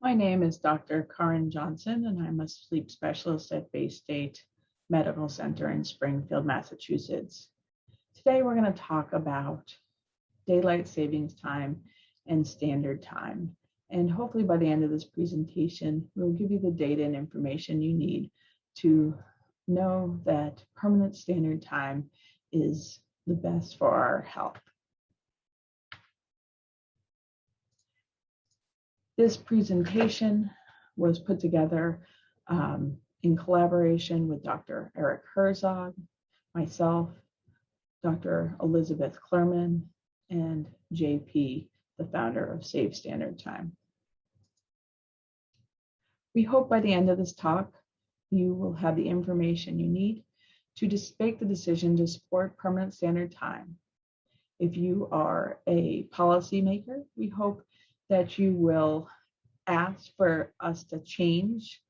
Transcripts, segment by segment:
My name is Dr. Karin Johnson, and I'm a sleep specialist at Bay State Medical Center in Springfield, Massachusetts. Today, we're going to talk about daylight savings time and standard time. And hopefully by the end of this presentation, we'll give you the data and information you need to know that permanent standard time is the best for our health. This presentation was put together in collaboration with Dr. Erik Herzog, myself, Dr. Elizabeth Klerman, and JP, the founder of Save Standard Time. We hope by the end of this talk, you will have the information you need to make the decision to support permanent standard time. If you are a policymaker, we hope that you will ask for us to change,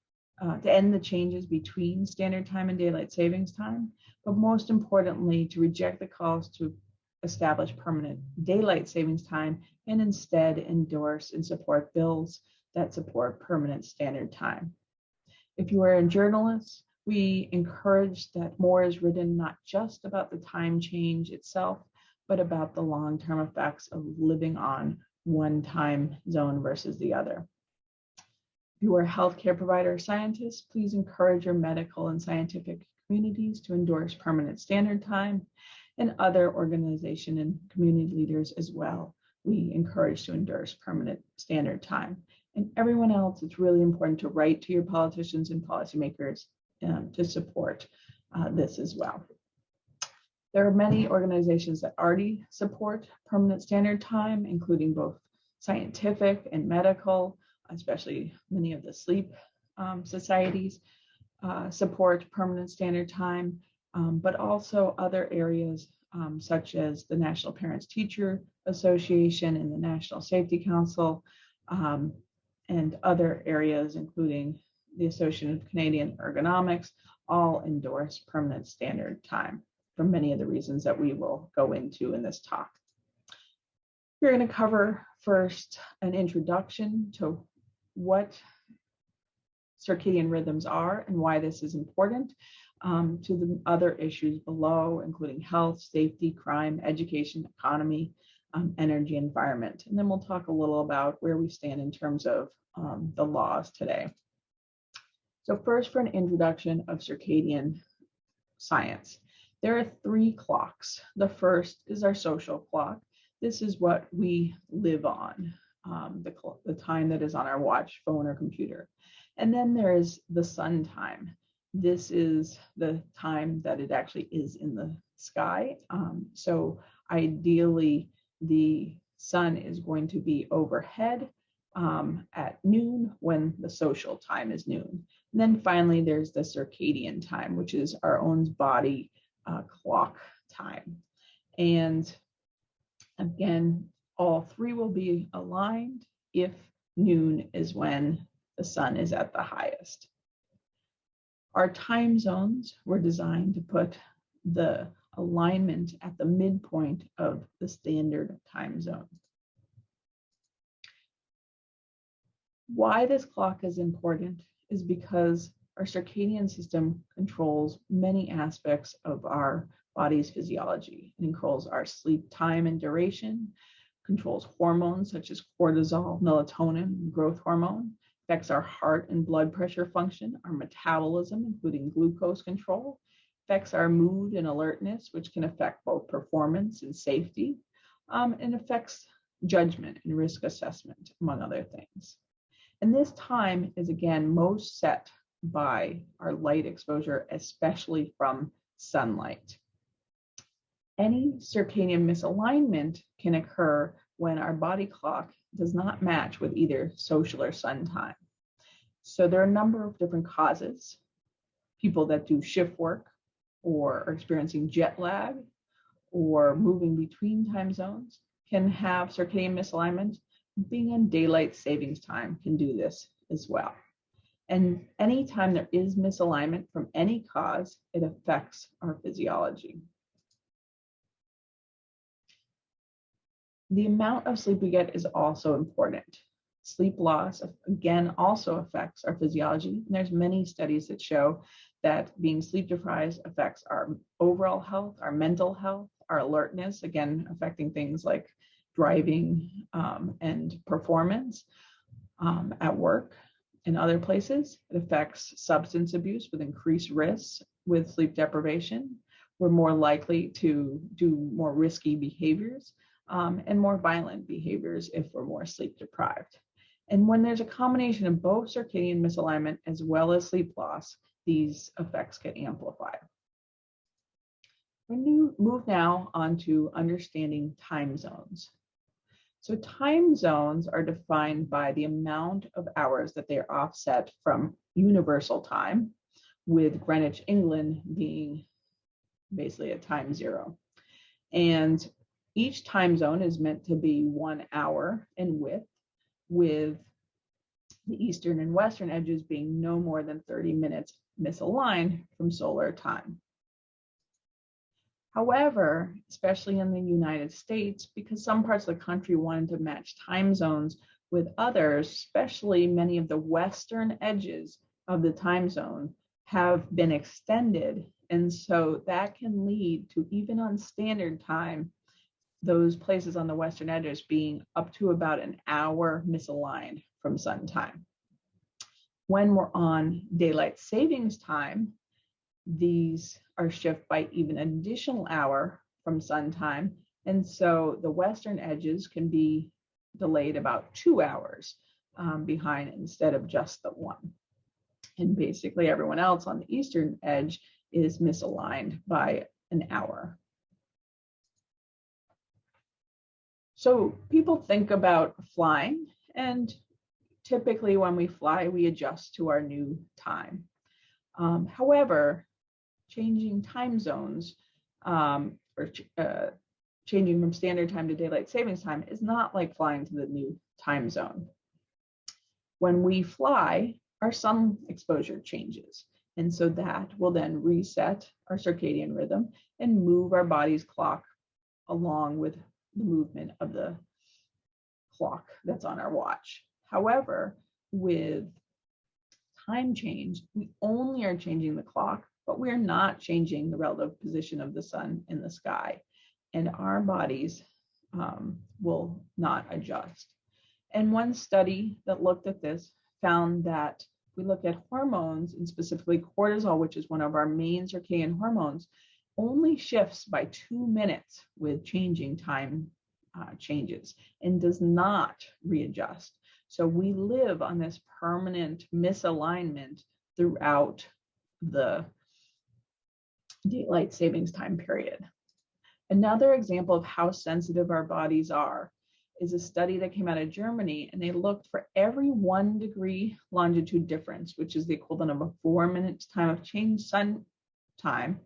to end the changes between standard time and daylight savings time, but most importantly, to reject the calls to establish permanent daylight savings time and instead endorse and support bills that support permanent standard time. If you are a journalist, we encourage that more is written not just about the time change itself, but about the long-term effects of living on one time zone versus the other. If you are a healthcare provider or scientist, please encourage your medical and scientific communities to endorse permanent standard time, and other organization and community leaders as well. We encourage to endorse permanent standard time. And everyone else, it's really important to write to your politicians and policymakers to support this as well. There are many organizations that already support permanent standard time, including both scientific and medical, especially many of the sleep societies support permanent standard time, but also other areas such as the National Parents Teacher Association and the National Safety Council, and other areas, including the Association of Canadian Ergonomics, all endorse permanent standard time for many of the reasons that we will go into in this talk. We're going to cover first an introduction to what circadian rhythms are and why this is important, to the other issues below, including health, safety, crime, education, economy, energy, environment. And then we'll talk a little about where we stand in terms of the laws today. So first, for an introduction of circadian science. There are 3 clocks. The first is our social clock. This is what we live on, the time that is on our watch, phone, or computer. And then there is the sun time. This is the time that it actually is in the sky. So ideally, the sun is going to be overhead at noon when the social time is noon. And then finally, there's the circadian time, which is our own body clock time. And again, all 3 will be aligned if noon is when the sun is at the highest. Our time zones were designed to put the alignment at the midpoint of the standard time zone. Why this clock is important is because our circadian system controls many aspects of our body's physiology. It controls our sleep time and duration, controls hormones such as cortisol, melatonin, growth hormone, affects our heart and blood pressure function, our metabolism, including glucose control, affects our mood and alertness, which can affect both performance and safety, and affects judgment and risk assessment, among other things. And this time is, again, most set by our light exposure, especially from sunlight. Any circadian misalignment can occur when our body clock does not match with either social or sun time. So there are a number of different causes. People that do shift work or are experiencing jet lag or moving between time zones can have circadian misalignment. Being in daylight savings time can do this as well. And anytime there is misalignment from any cause, it affects our physiology. The amount of sleep we get is also important. Sleep loss, again, also affects our physiology. And there's many studies that show that being sleep deprived affects our overall health, our mental health, our alertness, again, affecting things like driving and performance at work and other places. It affects substance abuse with increased risks with sleep deprivation. We're more likely to do more risky behaviors and more violent behaviors if we're more sleep deprived. And when there's a combination of both circadian misalignment as well as sleep loss, these effects get amplified. We're going to move now on to understanding time zones. So time zones are defined by the amount of hours that they are offset from universal time, with Greenwich, England being basically at time zero. And each time zone is meant to be 1 hour in width, with the eastern and western edges being no more than 30 minutes misaligned from solar time. However, especially in the United States, because some parts of the country wanted to match time zones with others, especially many of the western edges of the time zone have been extended. And so that can lead to, even on standard time, those places on the western edges being up to about an hour misaligned from sun time. When we're on daylight savings time, these are shifted by even an additional hour from sun time. And so the western edges can be delayed about 2 hours behind instead of just the 1. And basically everyone else on the eastern edge is misaligned by an hour. So people think about flying, and typically when we fly, we adjust to our new time. However, changing time zones changing from standard time to daylight savings time is not like flying to the new time zone. When we fly, our sun exposure changes. And so that will then reset our circadian rhythm and move our body's clock along with the movement of the clock that's on our watch. However, with time change, we only are changing the clock, but we are not changing the relative position of the sun in the sky. And our bodies will not adjust. And one study that looked at this found that if we look at hormones, and specifically cortisol, which is one of our main circadian hormones, only shifts by 2 minutes with changing time changes and does not readjust. So we live on this permanent misalignment throughout the daylight savings time period. Another example of how sensitive our bodies are is a study that came out of Germany, and they looked for every 1 degree longitude difference, which is the equivalent of a 4 minutes time of change sun time.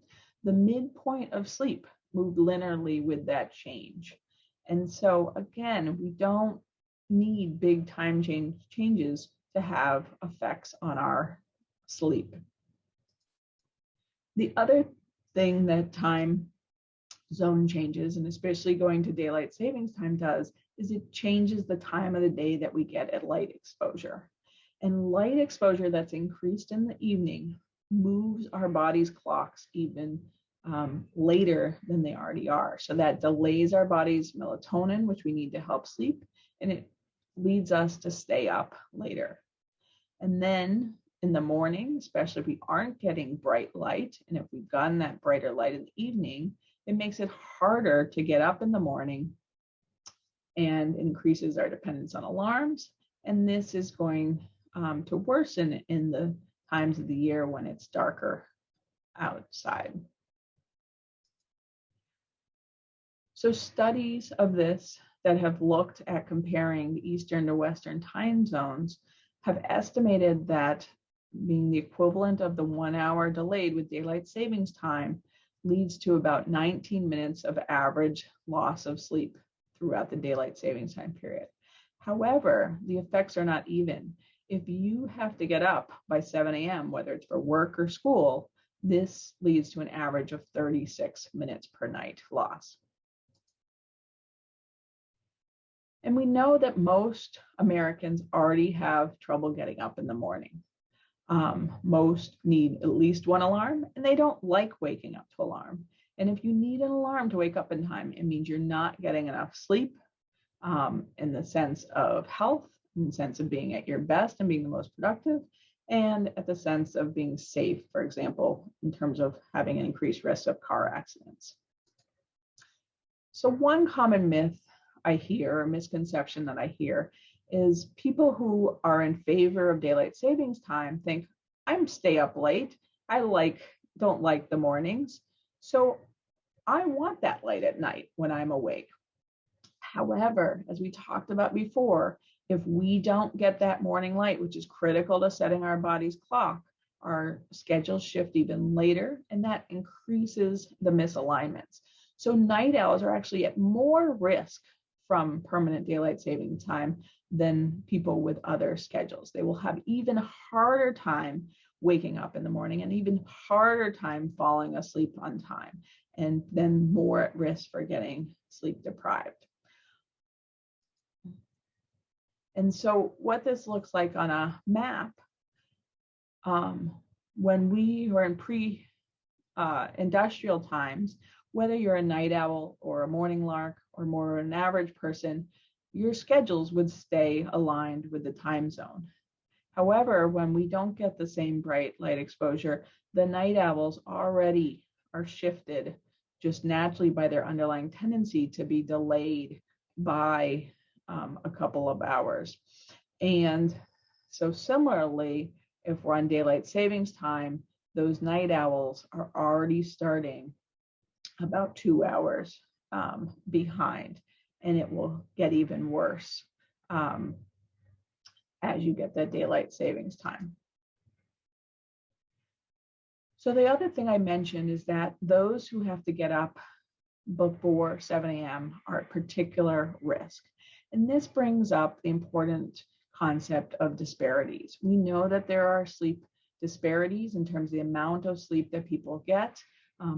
The midpoint of sleep moved linearly with that change. And so again, we don't need big time changes to have effects on our sleep. The other thing that time zone changes, and especially going to daylight savings time does, is it changes the time of the day that we get at light exposure. And light exposure that's increased in the evening moves our body's clocks even later than they already are. So that delays our body's melatonin, which we need to help sleep, and it leads us to stay up later. And then in the morning, especially if we aren't getting bright light, and if we've gotten that brighter light in the evening, it makes it harder to get up in the morning and increases our dependence on alarms. And this is going to worsen in the times of the year when it's darker outside. So studies of this that have looked at comparing the Eastern to Western time zones have estimated that being the equivalent of the 1 hour delayed with daylight savings time leads to about 19 minutes of average loss of sleep throughout the daylight savings time period. However, the effects are not even. If you have to get up by 7 a.m., whether it's for work or school, this leads to an average of 36 minutes per night loss. And we know that most Americans already have trouble getting up in the morning. Most need at least one alarm, and they don't like waking up to alarm. And if you need an alarm to wake up in time, it means you're not getting enough sleep in the sense of health, in the sense of being at your best and being the most productive, and at the sense of being safe, for example, in terms of having an increased risk of car accidents. So one common myth I hear, or misconception that I hear, is people who are in favor of daylight savings time think, I'm stay up late, don't like the mornings, so I want that light at night when I'm awake. However, as we talked about before, if we don't get that morning light, which is critical to setting our body's clock, our schedules shift even later, and that increases the misalignments. So night owls are actually at more risk from permanent daylight saving time than people with other schedules. They will have even harder time waking up in the morning and even harder time falling asleep on time, and then more at risk for getting sleep deprived. And so what this looks like on a map, when we were in pre-industrial times, whether you're a night owl or a morning lark or more an average person, your schedules would stay aligned with the time zone. However, when we don't get the same bright light exposure, the night owls already are shifted just naturally by their underlying tendency to be delayed by a couple of hours. And so similarly, if we're on daylight savings time, those night owls are already starting about 2 hours behind, and it will get even worse as you get that daylight savings time. So the other thing I mentioned is that those who have to get up before 7 a.m. are at particular risk. And this brings up the important concept of disparities. We know that there are sleep disparities in terms of the amount of sleep that people get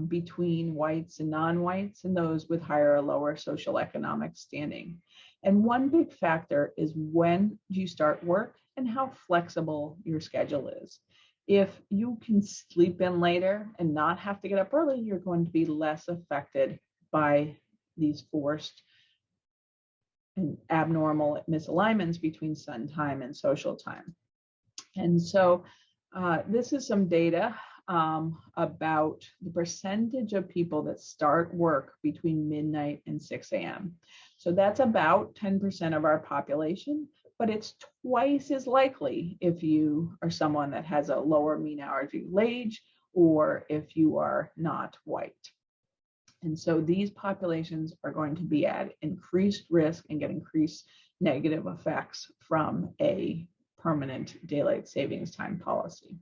between whites and non-whites and those with higher or lower social economic standing. And one big factor is when do you start work and how flexible your schedule is. If you can sleep in later and not have to get up early, you're going to be less affected by these forced and abnormal misalignments between sun time and social time. And so this is some data about the percentage of people that start work between midnight and 6 a.m. So that's about 10% of our population, but it's twice as likely if you are someone that has a lower mean hours age or if you are not white. And so these populations are going to be at increased risk and get increased negative effects from a permanent daylight savings time policy.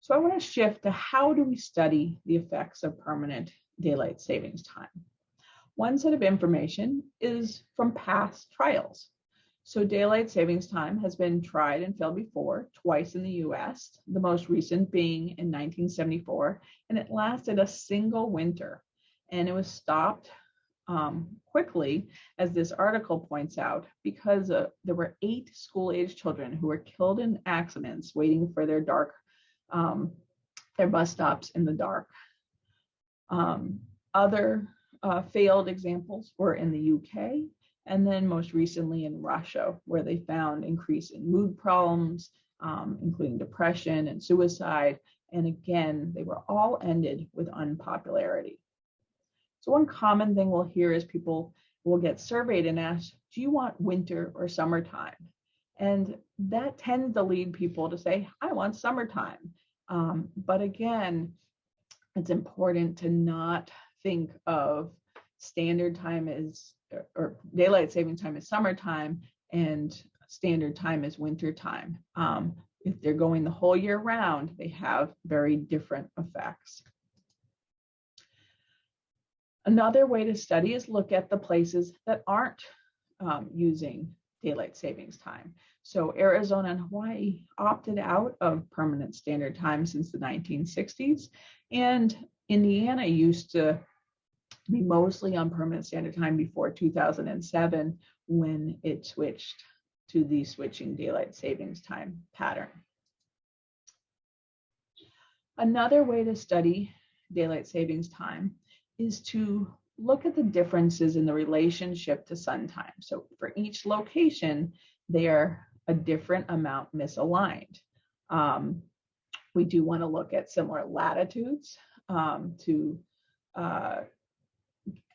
So I want to shift to how do we study the effects of permanent daylight savings time? One set of information is from past trials. So daylight savings time has been tried and failed before, twice in the US, the most recent being in 1974, and it lasted a single winter. And it was stopped quickly, as this article points out, because there were 8 school-age children who were killed in accidents waiting for their bus stops in the dark. Other failed examples were in the UK, and then most recently in Russia, where they found increase in mood problems, including depression and suicide. And again, they were all ended with unpopularity. So one common thing we'll hear is people will get surveyed and asked, do you want winter or summertime? And that tends to lead people to say, I want summertime. But again, it's important to not think of standard time as, or daylight saving time is summertime and standard time is winter time. If they're going the whole year round, they have very different effects. Another way to study is look at the places that aren't using daylight savings time. So Arizona and Hawaii opted out of permanent standard time since the 1960s, and Indiana used to be mostly on permanent standard time before 2007, when it switched to the switching daylight savings time pattern. Another way to study daylight savings time is to look at the differences in the relationship to sun time. So for each location, they are a different amount misaligned. We do want to look at similar latitudes to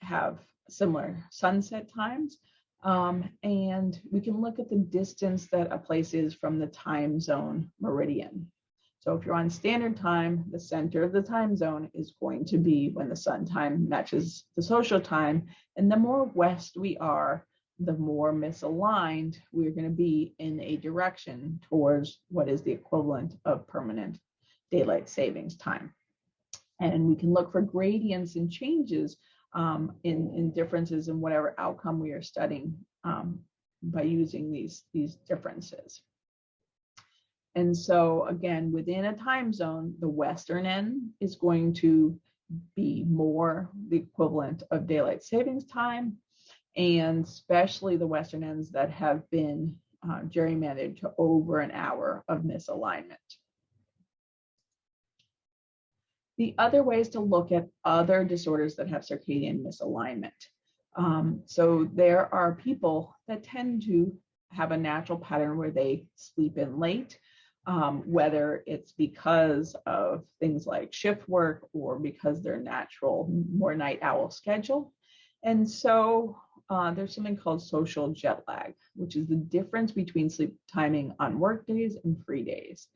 have similar sunset times. And we can look at the distance that a place is from the time zone meridian. So if you're on standard time, the center of the time zone is going to be when the sun time matches the social time. And the more west we are, the more misaligned we're going to be in a direction towards what is the equivalent of permanent daylight savings time. And we can look for gradients and changes in differences in whatever outcome we are studying by using these differences. And so again, within a time zone, the western end is going to be more the equivalent of daylight savings time, and especially the western ends that have been gerrymandered to over an hour of misalignment. The other way is to look at other disorders that have circadian misalignment. So there are people that tend to have a natural pattern where they sleep in late, whether it's because of things like shift work or because their natural more night owl schedule. And so there's something called social jet lag, which is the difference between sleep timing on work days and free days.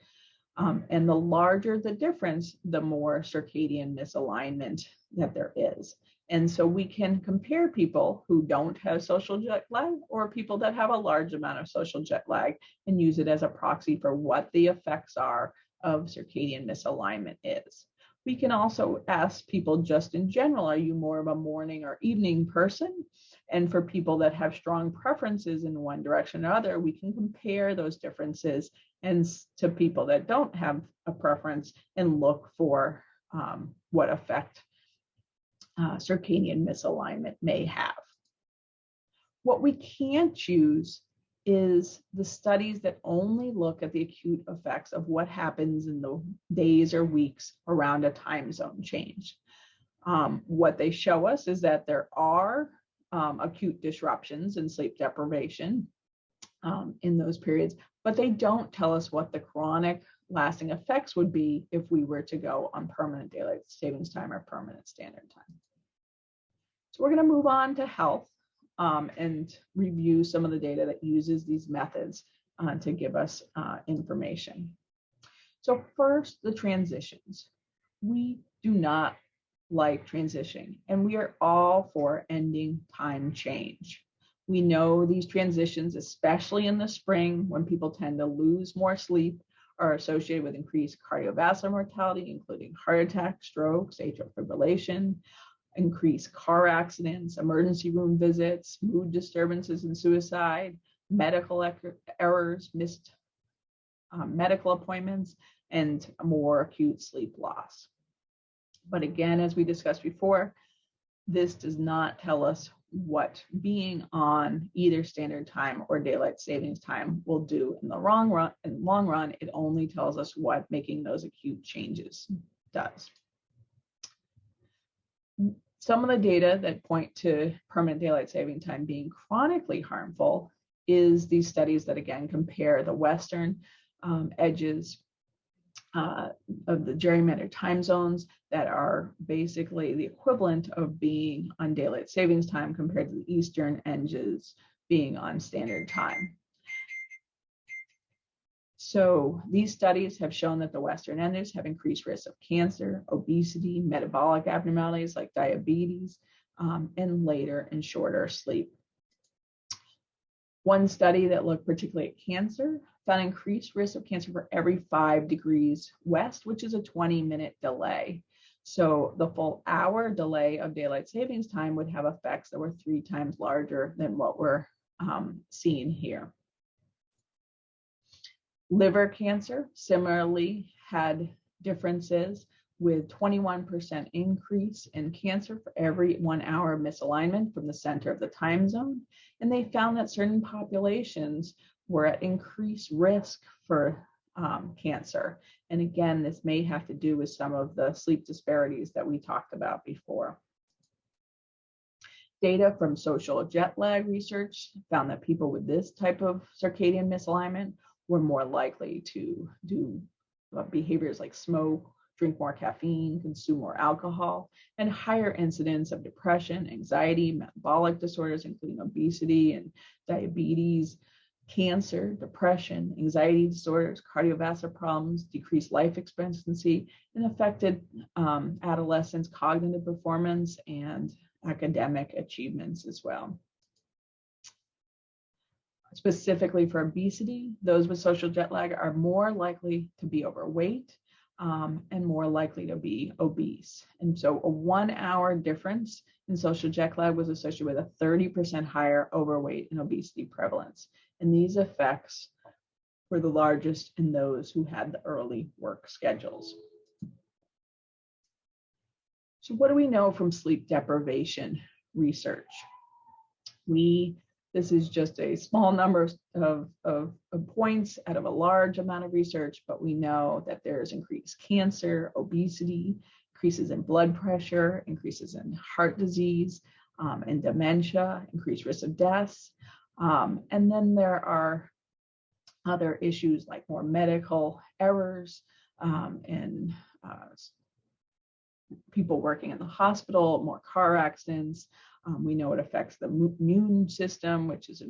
And the larger the difference, the more circadian misalignment that there is. And so we can compare people who don't have social jet lag or people that have a large amount of social jet lag and use it as a proxy for what the effects are of circadian misalignment is. We can also ask people just in general, are you more of a morning or evening person? And for people that have strong preferences in one direction or other, we can compare those differences and to people that don't have a preference and look for what effect circadian misalignment may have. What we can't use is the studies that only look at the acute effects of what happens in the days or weeks around a time zone change. What they show us is that there are acute disruptions and sleep deprivation in those periods, but they don't tell us what the chronic lasting effects would be if we were to go on permanent daylight savings time or permanent standard time. So we're going to move on to health and review some of the data that uses these methods to give us information. So first, the transitions. We do not like transitioning, and we are all for ending time change. We know these transitions, especially in the spring when people tend to lose more sleep, are associated with increased cardiovascular mortality, including heart attack, strokes, atrial fibrillation, increased car accidents, emergency room visits, mood disturbances and suicide, medical errors, missed medical appointments, and more acute sleep loss. But again, as we discussed before, this does not tell us what being on either standard time or daylight savings time will do in the long run. It only tells us what making those acute changes does. Some of the data that point to permanent daylight saving time being chronically harmful is these studies that again compare the western edges of the gerrymandered time zones that are basically the equivalent of being on daylight savings time compared to the eastern edges being on standard time. So these studies have shown that the western edges have increased risk of cancer, obesity, metabolic abnormalities like diabetes, and later and shorter sleep. One study that looked particularly at cancer found increased risk of cancer for every 5 degrees west, which is a 20-minute delay. So the full hour delay of daylight savings time would have effects that were 3 times larger than what we're seeing here. Liver cancer similarly had differences with 21% increase in cancer for every 1 hour of misalignment from the center of the time zone. And they found that certain populations were at increased risk for cancer. And again, this may have to do with some of the sleep disparities that we talked about before. Data from social jet lag research found that people with this type of circadian misalignment were more likely to do behaviors like smoke, drink more caffeine, consume more alcohol, and higher incidence of depression, anxiety, metabolic disorders, including obesity and diabetes, cancer, depression, anxiety disorders, cardiovascular problems, decreased life expectancy, and affected adolescents' cognitive performance and academic achievements as well. Specifically for obesity, those with social jet lag are more likely to be overweight and more likely to be obese. And so a 1 hour difference in social jet lag was associated with a 30% higher overweight and obesity prevalence. And these effects were the largest in those who had the early work schedules. So what do we know from sleep deprivation research? This is just a small number of points out of a large amount of research, but we know that there's increased cancer, obesity, increases in blood pressure, increases in heart disease, and dementia, increased risk of deaths. And then there are other issues like more medical errors and people working in the hospital, more car accidents. We know it affects the immune system, which is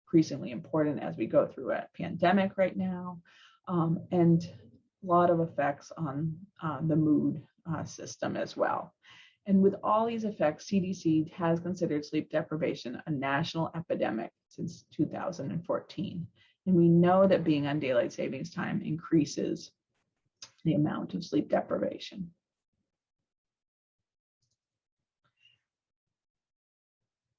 increasingly important as we go through a pandemic right now, and a lot of effects on the mood system as well. And with all these effects, CDC has considered sleep deprivation a national epidemic since 2014. And we know that being on daylight savings time increases the amount of sleep deprivation.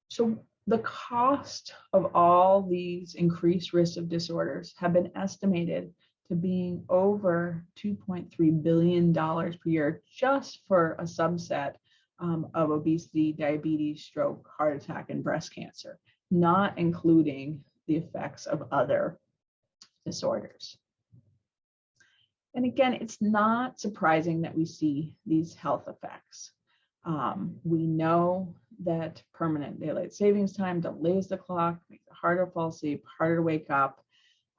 So the cost of all these increased risks of disorders have been estimated to being over $2.3 billion per year just for a subset of obesity, diabetes, stroke, heart attack, and breast cancer, not including the effects of other disorders. And again, it's not surprising that we see these health effects. We know that permanent daylight savings time delays the clock, makes it harder to fall asleep, harder to wake up.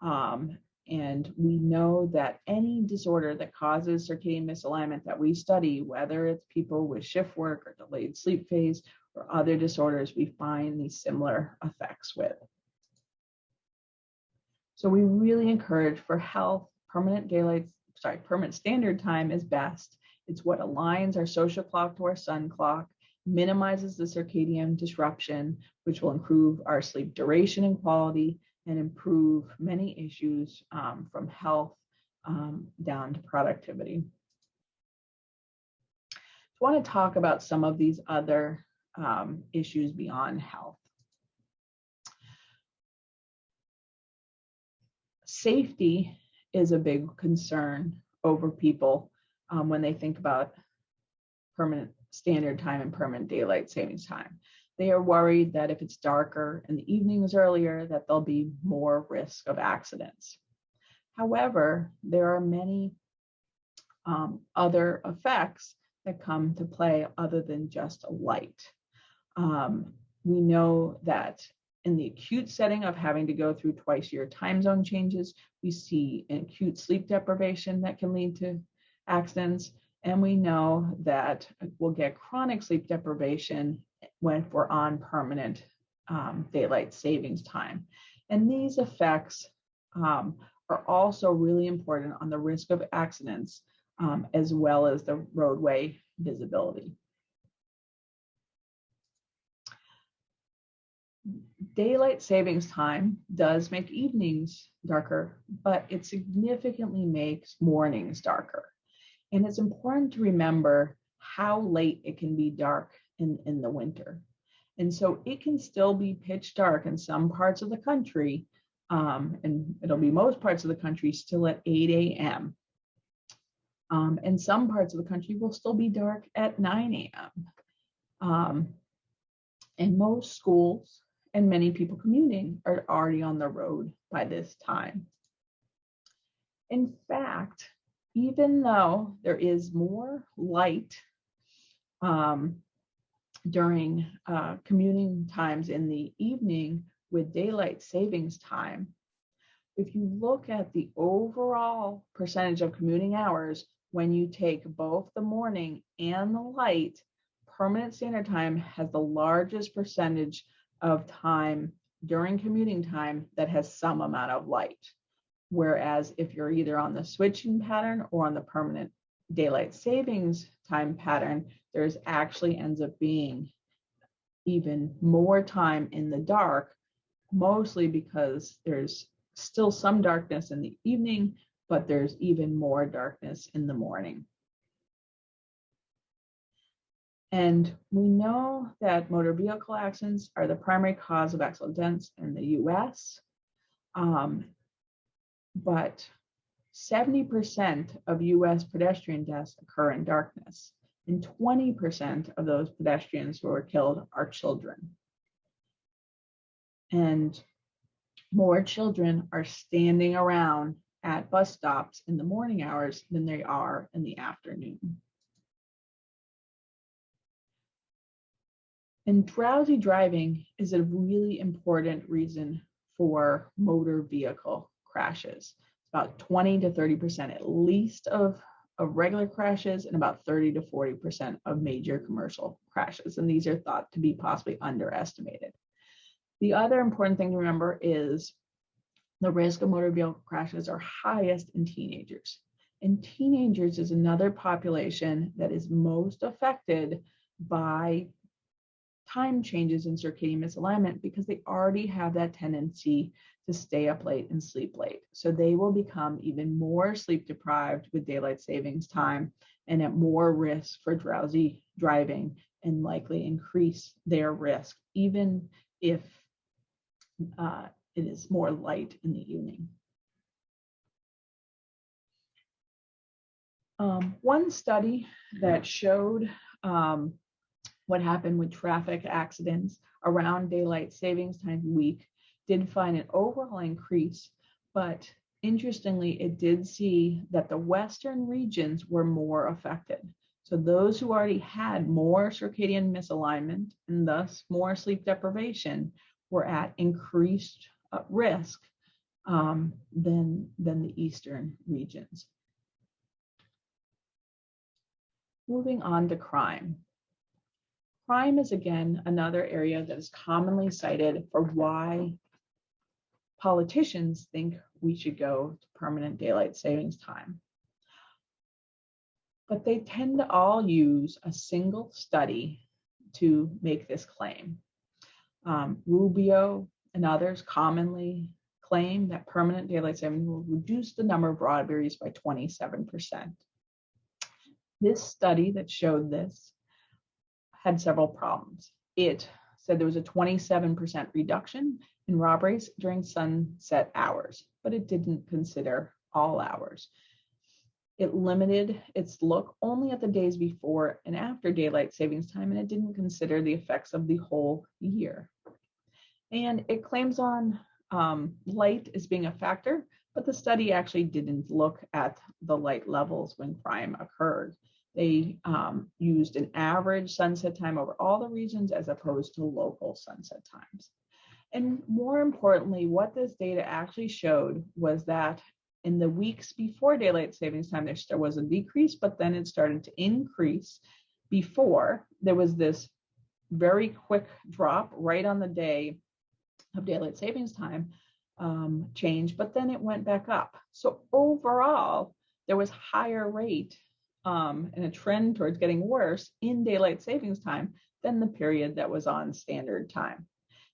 And we know that any disorder that causes circadian misalignment that we study, whether it's people with shift work or delayed sleep phase or other disorders, we find these similar effects with. So we really encourage for health, permanent standard time is best. It's what aligns our social clock to our sun clock, minimizes the circadian disruption, which will improve our sleep duration and quality, and improve many issues from health down to productivity. I want to talk about some of these other issues beyond health. Safety is a big concern over people when they think about permanent standard time and permanent daylight savings time. They are worried that if it's darker and the evening is earlier, that there'll be more risk of accidents. However, there are many other effects that come to play other than just light. We know that in the acute setting of having to go through twice-year time zone changes, we see acute sleep deprivation that can lead to accidents. And we know that we'll get chronic sleep deprivation when we're on permanent daylight savings time. And these effects are also really important on the risk of accidents as well as the roadway visibility. Daylight savings time does make evenings darker, but it significantly makes mornings darker. And it's important to remember how late it can be dark in the winter. And so it can still be pitch dark in some parts of the country, and it'll be most parts of the country still at 8 a.m. And some parts of the country will still be dark at 9 a.m. And most schools and many people commuting are already on the road by this time. In fact, even though there is more light during commuting times in the evening with daylight savings time, if you look at the overall percentage of commuting hours, when you take both the morning and the light, permanent standard time has the largest percentage of time during commuting time that has some amount of light. Whereas if you're either on the switching pattern or on the permanent daylight savings time pattern, there's actually ends up being even more time in the dark, mostly because there's still some darkness in the evening, but there's even more darkness in the morning. And we know that motor vehicle accidents are the primary cause of accidental deaths in the US, but 70% of US pedestrian deaths occur in darkness, and 20% of those pedestrians who are killed are children. And more children are standing around at bus stops in the morning hours than they are in the afternoon. And drowsy driving is a really important reason for motor vehicle crashes. About 20 to 30% at least of regular crashes, and about 30 to 40% of major commercial crashes. And these are thought to be possibly underestimated. The other important thing to remember is the risk of motor vehicle crashes are highest in teenagers. And teenagers is another population that is most affected by time changes in circadian misalignment because they already have that tendency to stay up late and sleep late. So they will become even more sleep deprived with daylight savings time and at more risk for drowsy driving, and likely increase their risk even if it is more light in the evening. One study that showed what happened with traffic accidents around daylight savings time week did find an overall increase, but interestingly, it did see that the Western regions were more affected. So those who already had more circadian misalignment and thus more sleep deprivation were at increased risk than the Eastern regions. Moving on to crime. Crime is, again, another area that is commonly cited for why politicians think we should go to permanent daylight savings time. But they tend to all use a single study to make this claim. Rubio and others commonly claim that permanent daylight saving will reduce the number of robberies by 27%. This study that showed this had several problems. It said there was a 27% reduction in robberies during sunset hours, but it didn't consider all hours. It limited its look only at the days before and after daylight savings time, and it didn't consider the effects of the whole year. And it claims on light as being a factor, but the study actually didn't look at the light levels when crime occurred. They used an average sunset time over all the regions as opposed to local sunset times. And more importantly, what this data actually showed was that in the weeks before daylight savings time, there was a decrease, but then it started to increase before there was this very quick drop right on the day of daylight savings time change, but then it went back up. So overall, there was higher rate and a trend towards getting worse in daylight savings time than the period that was on standard time.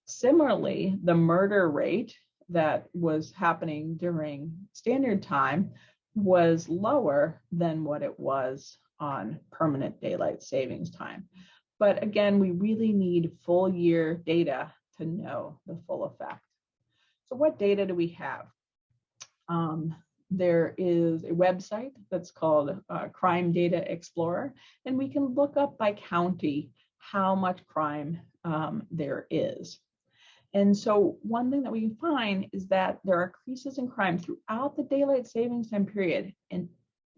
Similarly, the murder rate that was happening during standard time was lower than what it was on permanent daylight savings time. But again, we really need full year data to know the full effect. So what data do we have? there is a website that's called Crime Data Explorer, and we can look up by county how much crime there is. And so one thing that we can find is that there are increases in crime throughout the daylight savings time period in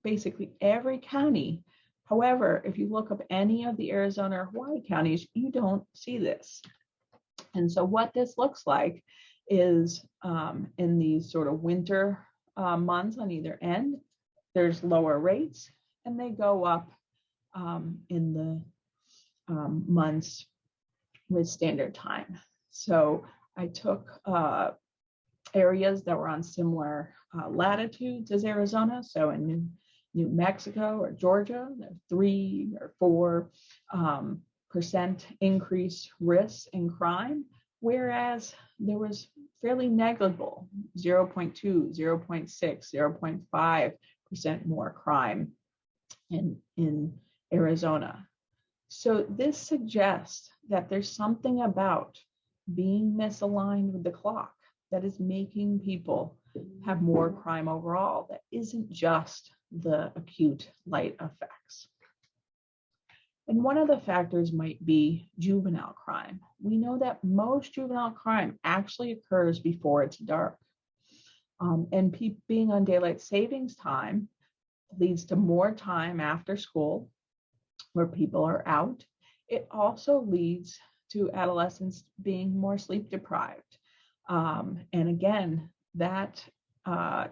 basically every county. However, if you look up any of the Arizona or Hawaii counties, you don't see this. And so what this looks like is in these sort of winter months on either end, there's lower rates, and they go up in the months with standard time. So I took areas that were on similar latitudes as Arizona. So in New Mexico or Georgia, 3 or 4% increased risks in crime, whereas there was fairly negligible, 0.2, 0.6, 0.5% more crime in Arizona. So this suggests that there's something about being misaligned with the clock that is making people have more crime overall. That isn't just the acute light effects. And one of the factors might be juvenile crime. We know that most juvenile crime actually occurs before it's dark. And being on daylight savings time leads to more time after school where people are out. It also leads to adolescents being more sleep deprived. And again, that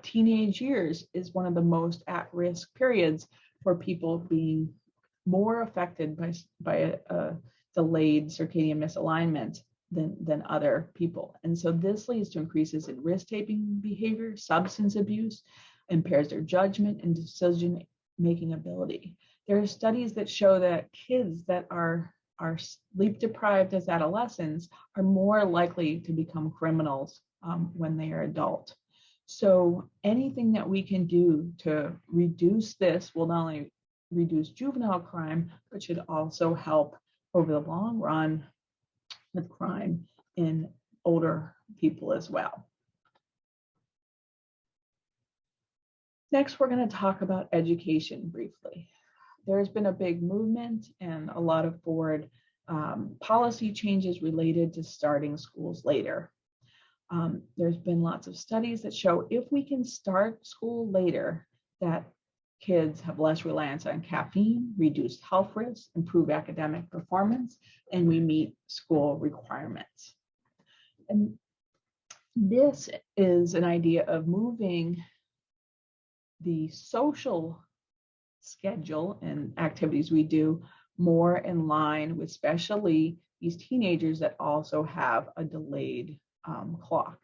teenage years is one of the most at-risk periods for people being more affected by a delayed circadian misalignment than other people. And so this leads to increases in risk-taking behavior, substance abuse, impairs their judgment and decision-making ability. There are studies that show that kids that are sleep deprived as adolescents are more likely to become criminals when they are adult. So anything that we can do to reduce this will not only reduce juvenile crime, but should also help over the long run with crime in older people as well. Next, we're going to talk about education briefly. There's been a big movement and a lot of forward policy changes related to starting schools later. There's been lots of studies that show if we can start school later, that kids have less reliance on caffeine, reduced health risks, improve academic performance, and we meet school requirements. And this is an idea of moving the social schedule and activities we do more in line with especially these teenagers that also have a delayed clock.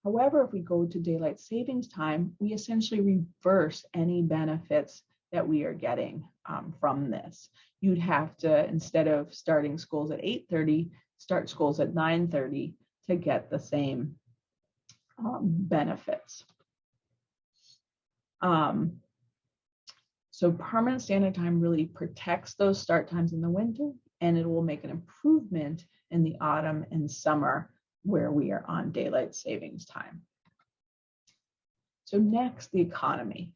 However, if we go to daylight savings time, we essentially reverse any benefits that we are getting from this. You'd have to, instead of starting schools at 8:30, start schools at 9:30 to get the same benefits. So permanent standard time really protects those start times in the winter, and it will make an improvement in the autumn and summer where we are on daylight savings time. So next, the economy.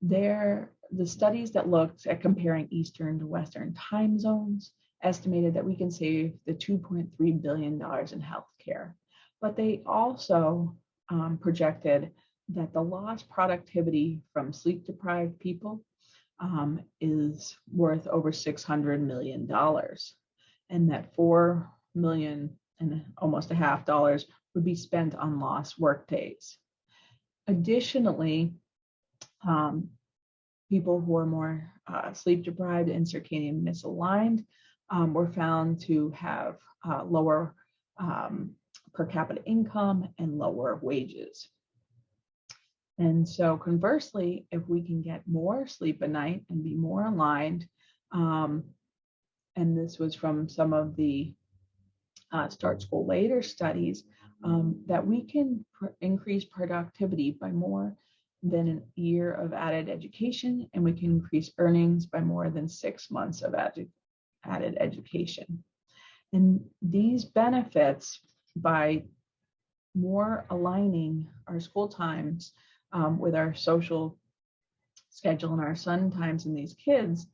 The studies that looked at comparing Eastern to Western time zones estimated that we can save the $2.3 billion in healthcare, but they also projected that the lost productivity from sleep-deprived people is worth over $600 million, and that $4 million and almost $500 would be spent on lost work days. Additionally, people who are more sleep-deprived and circadian misaligned were found to have lower per capita income and lower wages. And so conversely, if we can get more sleep at night and be more aligned, and this was from some of the start school later studies, that we can increase productivity by more than a year of added education, and we can increase earnings by more than 6 months of added education. And these benefits, by more aligning our school times with our social schedule and our sun times in these kids,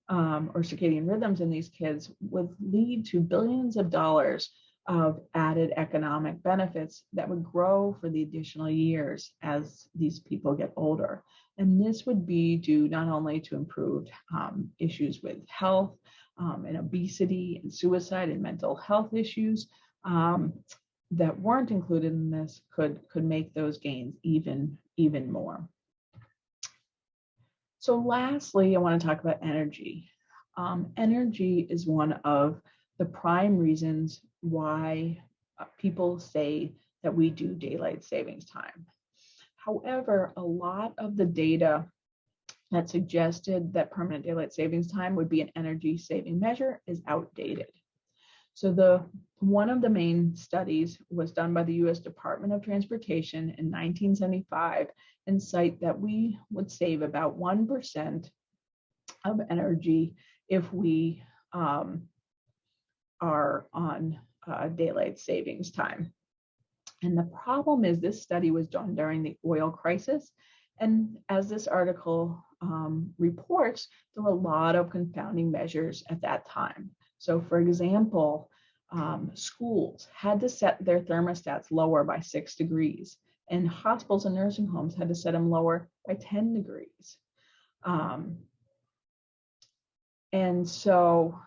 or circadian rhythms in these kids, would lead to billions of dollars of added economic benefits that would grow for the additional years as these people get older. And this would be due not only to improved issues with health and obesity and suicide and mental health issues that weren't included in this could make those gains even more. So lastly, I want to talk about energy. Energy is one of the prime reasons why people say that we do daylight savings time. However, a lot of the data that suggested that permanent daylight savings time would be an energy saving measure is outdated. So one of the main studies was done by the US Department of Transportation in 1975 and cite that we would save about 1% of energy if we are on daylight savings time. And the problem is this study was done during the oil crisis. And as this article reports, there were a lot of confounding measures at that time. So for example, schools had to set their thermostats lower by 6 degrees, and hospitals and nursing homes had to set them lower by 10 degrees. And so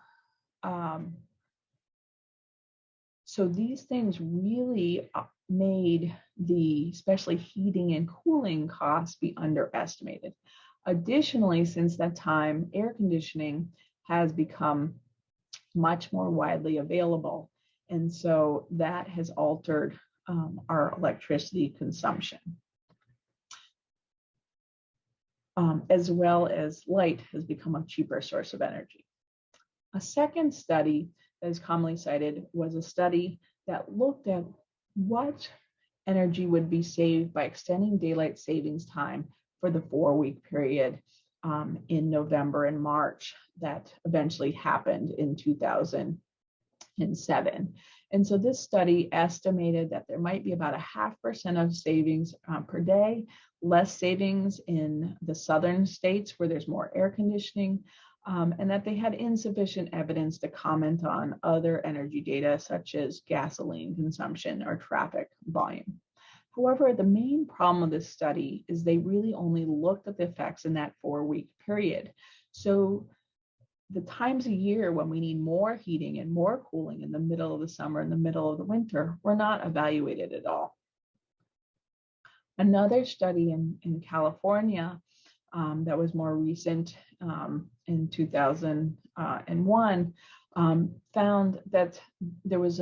these things really made the especially heating and cooling costs be underestimated. Additionally, since that time, air conditioning has become much more widely available. And so that has altered our electricity consumption. As well as light has become a cheaper source of energy. A second study that is commonly cited was a study that looked at what energy would be saved by extending daylight savings time for the 4-week period in November and March that eventually happened in 2007. And so this study estimated that there might be about 0.5% of savings per day, less savings in the southern states where there's more air conditioning, and that they had insufficient evidence to comment on other energy data such as gasoline consumption or traffic volume. However, the main problem of this study is they really only looked at the effects in that 4-week period. So the times a year when we need more heating and more cooling in the middle of the summer and the middle of the winter were not evaluated at all. Another study in California that was more recent in 2001 found that there was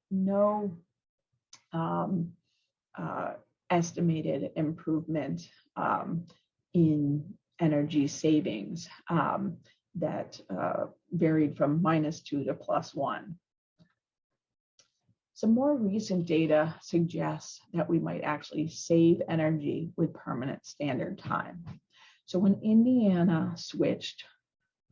no estimated improvement in energy savings that varied from -2 to +1. Some more recent data suggests that we might actually save energy with permanent standard time. So when Indiana switched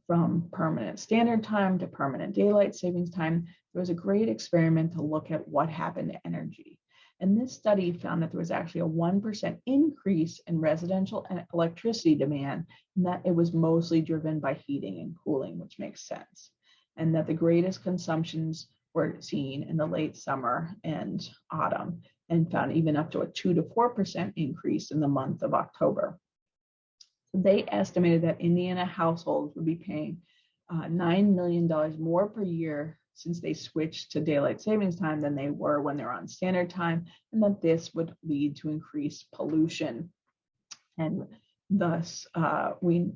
from permanent standard time to permanent daylight savings time, there was a great experiment to look at what happened to energy. And this study found that there was actually a 1% increase in residential electricity demand, and that it was mostly driven by heating and cooling, which makes sense. And that the greatest consumptions were seen in the late summer and autumn, and found even up to a 2 to 4% increase in the month of October. They estimated that Indiana households would be paying $9 million more per year since they switched to daylight savings time than they were when they're on standard time, and that this would lead to increased pollution. And thus, we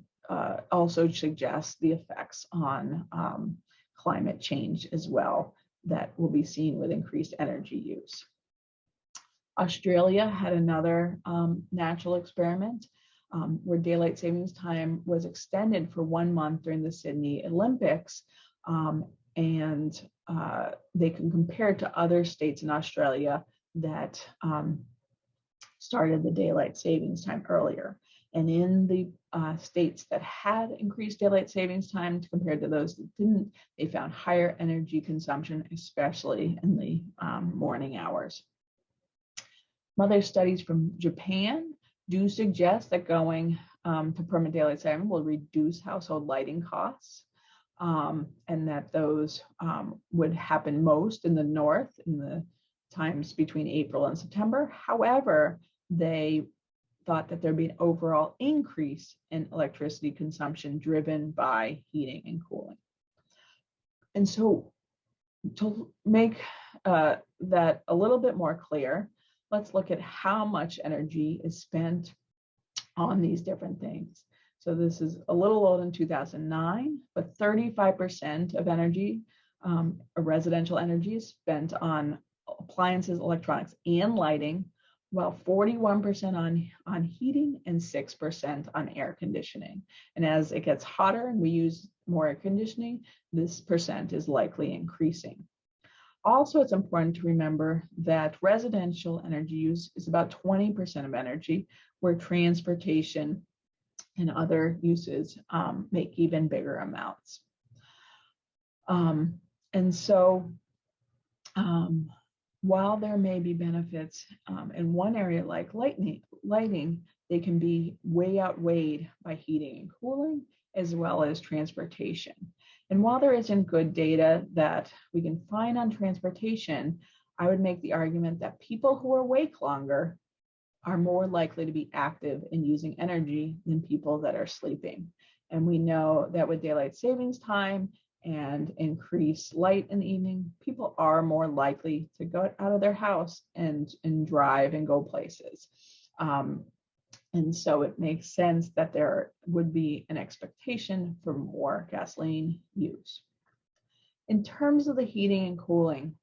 also suggest the effects on climate change as well that will be seen with increased energy use. Australia had another natural experiment where daylight savings time was extended for 1 month during the Sydney Olympics, and they can compare it to other states in Australia that started the daylight savings time earlier. And in the states that had increased daylight savings time compared to those that didn't, they found higher energy consumption, especially in the morning hours. Other studies from Japan do suggest that going to permanent daylight saving will reduce household lighting costs, and that those would happen most in the north in the times between April and September. However, they thought that there'd be an overall increase in electricity consumption driven by heating and cooling. And so to make that a little bit more clear, let's look at how much energy is spent on these different things. So this is a little old in 2009, but 35% of energy, residential energy, is spent on appliances, electronics, and lighting, while 41% on heating and 6% on air conditioning. And as it gets hotter and we use more air conditioning, this percent is likely increasing. Also, it's important to remember that residential energy use is about 20% of energy, where transportation and other uses make even bigger amounts. And so while there may be benefits in one area like lighting, they can be way outweighed by heating and cooling, as well as transportation. And while there isn't good data that we can find on transportation, I would make the argument that people who are awake longer are more likely to be active in using energy than people that are sleeping. And we know that with daylight savings time and increased light in the evening, people are more likely to go out of their house and drive and go places. And so it makes sense that there would be an expectation for more gasoline use. In terms of the heating and cooling,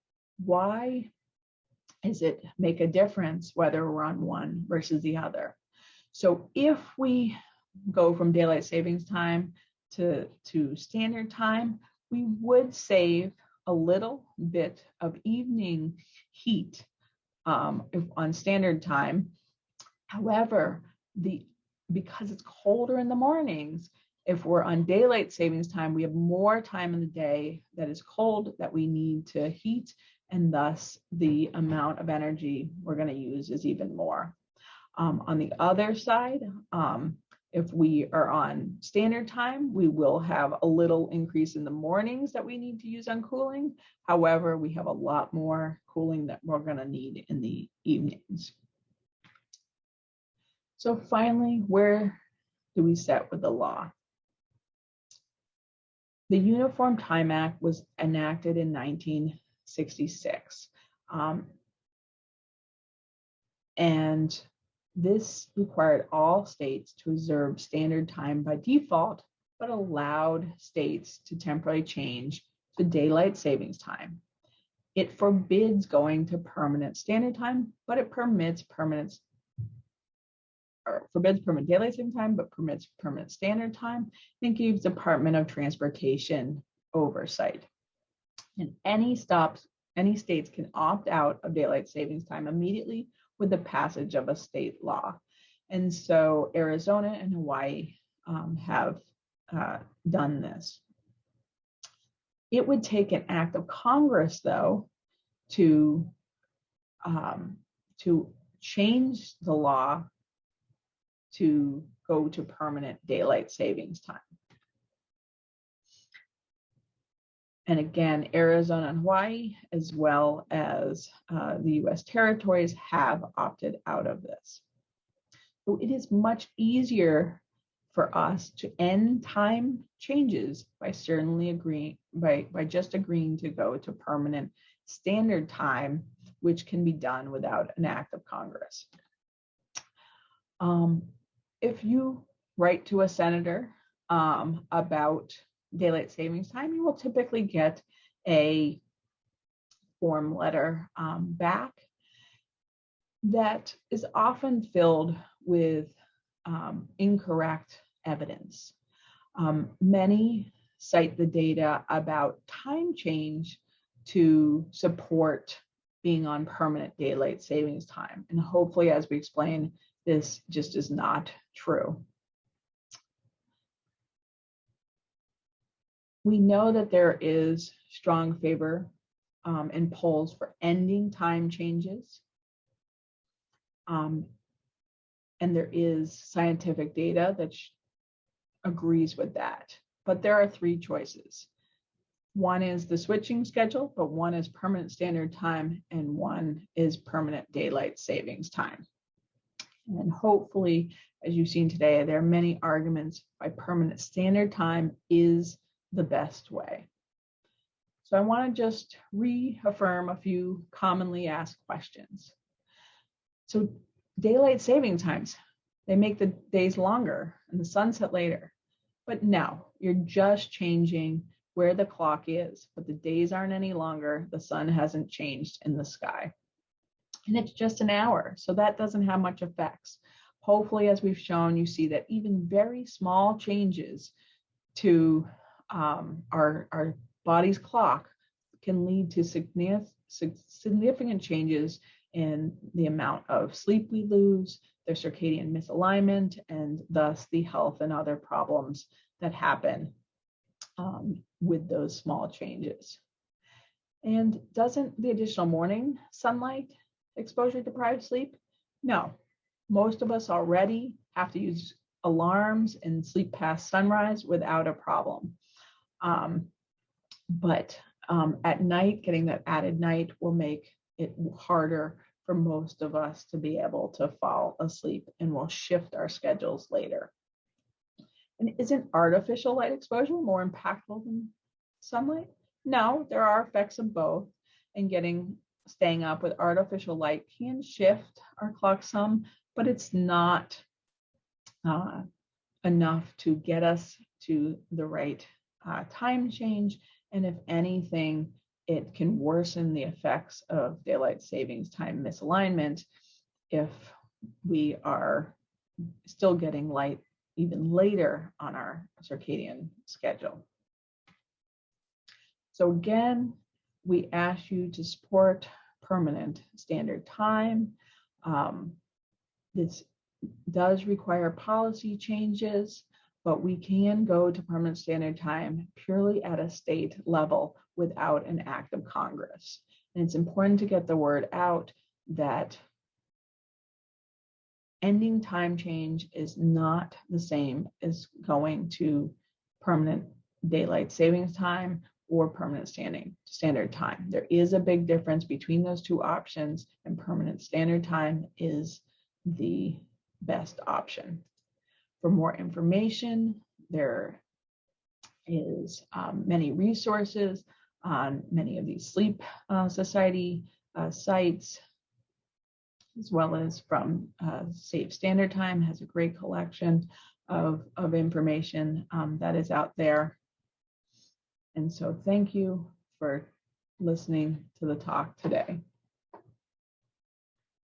why does it make a difference whether we're on one versus the other? So if we go from daylight savings time to standard time, we would save a little bit of evening heat on standard time. However, because it's colder in the mornings, if we're on daylight savings time, we have more time in the day that is cold that we need to heat, and thus the amount of energy we're going to use is even more. On the other side, if we are on standard time, we will have a little increase in the mornings that we need to use on cooling. However, we have a lot more cooling that we're going to need in the evenings. So finally, where do we set with the law? The Uniform Time Act was enacted in 1966. And this required all states to observe standard time by default, but allowed states to temporarily change to daylight savings time. It forbids going to permanent standard time, but it forbids permanent daylight saving time, but permits permanent standard time, and gives Department of Transportation oversight. And any states can opt out of daylight savings time immediately with the passage of a state law. And so Arizona and Hawaii have done this. It would take an act of Congress, though, to change the law to go to permanent daylight savings time. And again, Arizona and Hawaii, as well as the US territories, have opted out of this. So it is much easier for us to end time changes by just agreeing to go to permanent standard time, which can be done without an act of Congress. If you write to a senator about daylight savings time, you will typically get a form letter back that is often filled with incorrect evidence. Many cite the data about time change to support being on permanent daylight savings time. And hopefully, as we explain, this just is not true. We know that there is strong favor in polls for ending time changes. And there is scientific data that agrees with that. But there are three choices. One is the switching schedule, but one is permanent standard time, and one is permanent daylight savings time. And hopefully, as you've seen today, there are many arguments why permanent standard time is the best way. So I want to just reaffirm a few commonly asked questions. So daylight saving times, they make the days longer and the sunset later. But no, you're just changing where the clock is, but the days aren't any longer. The sun hasn't changed in the sky. And it's just an hour, so that doesn't have much effects. Hopefully, as we've shown, you see that even very small changes to our body's clock can lead to significant changes in the amount of sleep we lose, their circadian misalignment, and thus the health and other problems that happen with those small changes. And doesn't the additional morning sunlight exposure deprive sleep? No. Most of us already have to use alarms and sleep past sunrise without a problem. But at night, getting that added night will make it harder for most of us to be able to fall asleep, and will shift our schedules later. And isn't artificial light exposure more impactful than sunlight? No, there are effects of both, and staying up with artificial light can shift our clock some, but it's not enough to get us to the right time change. And if anything, it can worsen the effects of daylight savings time misalignment if we are still getting light even later on our circadian schedule. So again, we ask you to support permanent standard time. This does require policy changes, but we can go to permanent standard time purely at a state level without an act of Congress. And it's important to get the word out that ending time change is not the same as going to permanent daylight savings time or permanent standard time. There is a big difference between those two options, and permanent standard time is the best option. For more information, there is many resources on many of these sleep society sites, as well as from Safe Standard Time has a great collection of information that is out there. And so thank you for listening to the talk today.